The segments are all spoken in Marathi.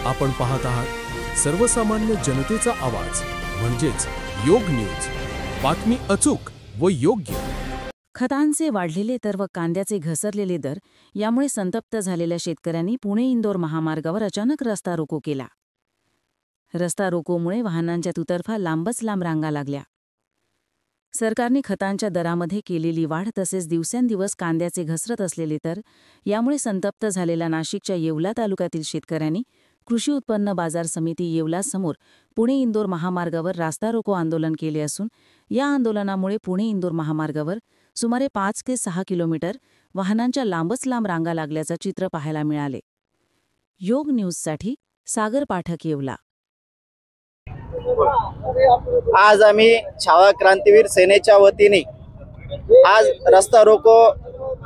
आपण पाहत आहात सर्वसामान्य जनतेचा आवाज म्हणजेच योग न्यूज। बातमी अचूक व योग्य। खतांचे वाढलेले दर व कांद्याचे घसरलेले दर यामुळे संतप्त झालेल्या शेतकऱ्यांनी पुणे-इंदोर महामार्गावर अचानक रस्ता रोको केला। रस्ता रोकोमुळे वाहनांच्या दुतर्फा लांबच लांब रांगा लागल्या। सरकारने खतांच्या दरामध्ये केलेली वाढ तसेच दिवसेंदिवस कांद्याचे घसरत असलेले दर यामुळे संतप्त झालेल्या नाशिकच्या येवला तालुक्यातील शेतकऱ्यांनी कृषी उत्पन्न बाजार समिती येवला समोर पुणे-इंदोर महामार्गावर रास्ता रोको आंदोलन केले असून या आंदोलनामुळे पुणे-इंदोर महामार्गावर सुमारे 5 ते 6 किलोमीटर वाहनांच्या लांबच लांब रांगा लागल्याचं चित्र पाहायला मिळाले। योग न्यूजसाठी सागर पाठक येवला। आज आम्ही छावा क्रांतीवीर सेनेच्या वतीने आज रस्ता रोको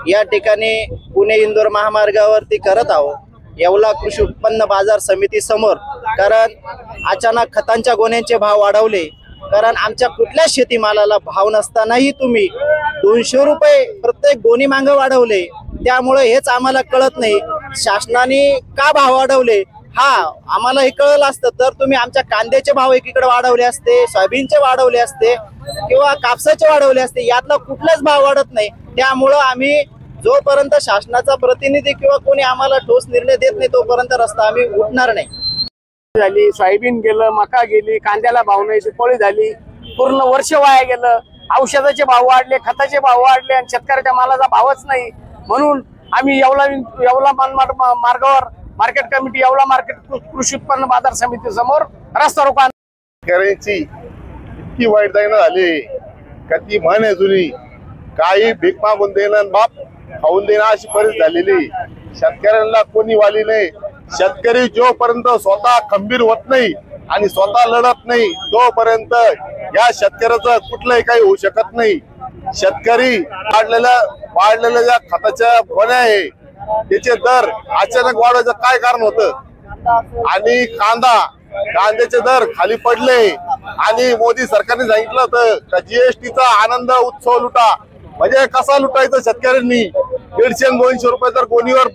या ठिकाणी पुणे-इंदोर महामार्गावरती करत आहोत, येवला कृषी उत्पन्न बाजार समिती समोर। कारण अचानक खतांच्या गोण्यांचे भाव वाढवले, कारण आमच्या कुठल्या शेतीमालाला भाव नसतानाही तुम्ही 200 रुपये प्रत्येक गोणी मागे वाढवले। त्यामुळे हेच आम्हाला कळत नाही शासनाने का भाव वाढवले। आम्हाला हे कळलं असतं तर तुम्ही आमच्या कांद्याचे भाव एकीकडे वाढवले असते, सोयाबीनचे वाढवले असते किंवा कापसाचे वाढवले असते, यातला कुठलाच भाव वाढत नाही। त्यामुळे आम्ही जोपर्यंत शासनाचा प्रतिनिधी किंवा कोणी आम्हाला ठोस निर्णय देत नाही तोपर्यंत रस्ता आम्ही उठणार नाही। झाली, सोयाबीन गेलं, मका गेली, कांद्याला भाव नाही, सुपारी झाली, पूर्ण वर्ष वाया गेलं। औषधाचे भाव वाढले, खताचे भाव वाढले आणि शेतकऱ्याच्या मालाचा भावच नाही। म्हणून आम्ही येवला मार्गावर मार्केट कमिटी येवला मार्केट कृषी उत्पन्न बाजार समिती समोर रस्ता रोको शेतकऱ्यांची इतकी वाईट दैना झाली का ती म्हण आहे जुनी, काही भीक मागून देणं बाप खाऊन देणं अशी परिस्थिती झालेली। शेतकऱ्यांना कोणी वाली नाही। शेतकरी जोपर्यंत स्वतः खंबीर होत नाही आणि स्वतः लढत नाही तोपर्यंत या शेतकऱ्याचं कुठलंही काही होऊ शकत नाही। शेतकरी वाढलेल्या ज्या खताच्या गोण्या आहे त्याचे दर अचानक वाढवायचं काय कारण होतं आणि कांद्याचे दर खाली पडले आणि मोदी सरकारने सांगितलं होतं का जीएसटीचा आनंद उत्सव लुटा। म्हणजे कसा लुटायचं शेतकऱ्यांनी? 150-200 रुपये जर गोणीवर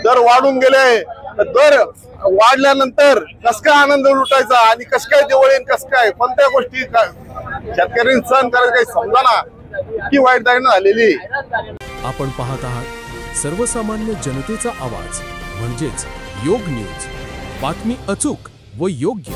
दर वाढून गेले तर दर वाढल्यानंतर कस काय आनंद लुटायचा आणि कस काय दिवाळी कस काय कोणत्या गोष्टी शेतकऱ्यांनी सहन करायचं काही समजाना, की वाईट दैना झालेली। आपण पाहत आहात सर्वसामान्य जनतेचा आवाज म्हणजेच योग न्यूज। बातमी अचूक व योग्य।